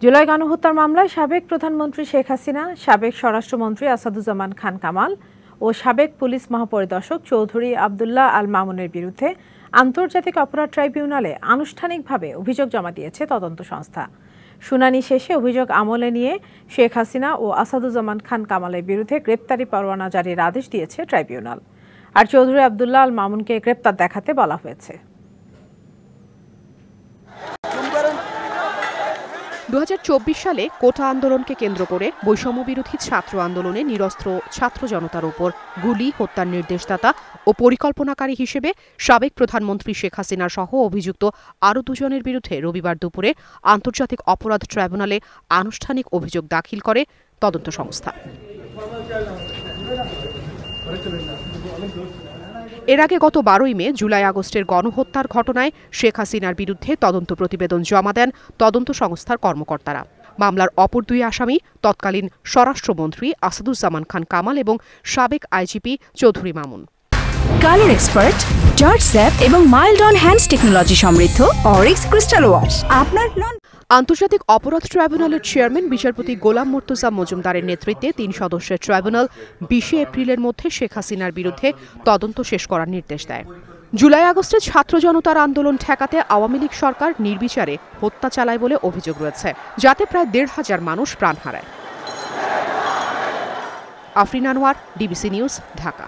জুলাই গণহত্যার মামলায় সাবেক প্রধানমন্ত্রী শেখ হাসিনা, সাবেক স্বরাষ্ট্রমন্ত্রী আসাদুজ্জামান খান কামাল ও সাবেক পুলিশ মহাপরিদর্শক চৌধুরী আবদুল্লাহ আল মামুনের বিরুদ্ধে আন্তর্জাতিক অপরাধ ট্রাইব্যুনালে আনুষ্ঠানিকভাবে অভিযোগ জমা দিয়েছে তদন্ত সংস্থা। শুনানি শেষে অভিযোগ আমলে নিয়ে শেখ হাসিনা ও আসাদুজ্জামান খান কামালের বিরুদ্ধে গ্রেপ্তারি পরোয়ানা জারির আদেশ দিয়েছে ট্রাইব্যুনাল। আর চৌধুরী আবদুল্লাহ আল মামুনকে গ্রেপ্তার দেখাতে বলা হয়েছে। 2024 সালে কোটা আন্দোলনকে কেন্দ্র করে বৈষম্য বিরোধী ছাত্র আন্দোলনে নিরস্ত্র ছাত্র জনতার উপর গুলি, হত্যার নির্দেশদাতা ও পরিকল্পনাকারী হিসেবে সাবেক প্রধানমন্ত্রী শেখ হাসিনা সহ অভিযুক্ত আরও দুজনের বিরুদ্ধে রবিবার দুপুরে আন্তর্জাতিক অপরাধ ট্রাইব্যুনালে আনুষ্ঠানিক অভিযোগ দাখিল করে তদন্ত সংস্থা। এর আগে গত 12ই মে জুলাই-আগস্টের গণহত্যার ঘটনায় শেখ হাসিনার বিরুদ্ধে তদন্ত প্রতিবেদন জমা দেন তদন্ত সংস্থার কর্মকর্তারা। মামলার অপর দুই আসামি তৎকালীন স্বরাষ্ট্রমন্ত্রী আসাদুজ্জামান খান কামাল এবং সাবেক IGP Chowdhury Mamun. Colour expert, George sap এবং মাইল্ড অন হ্যান্ডস টেকনোলজি সমৃদ্ধ অরিক্স ক্রিস্টাল ওয়াশ আপনার আন্তর্জাতিক অপরাধ ট্রাইব্যুনালের চেয়ারম্যান বিচারপতি গোলাম মুর্তজা মজুমদারের নেতৃত্বে 3 সদস্যের ট্রাইব্যুনাল 20 এপ্রিলের মধ্যে শেখ হাসিনার বিরুদ্ধে তদন্ত শেষ করার নির্দেশ দেয়। জুলাই-আগস্টে ছাত্র জনতার আন্দোলন ঠেকাতে আওয়ামী লীগ সরকার নির্বিচারে হত্যা চালায় বলে অভিযোগ রয়েছে, যাতে প্রায় 1,500 মানুষ প্রাণ হারায়। Afrin Anwar, DBC news, Dhaka.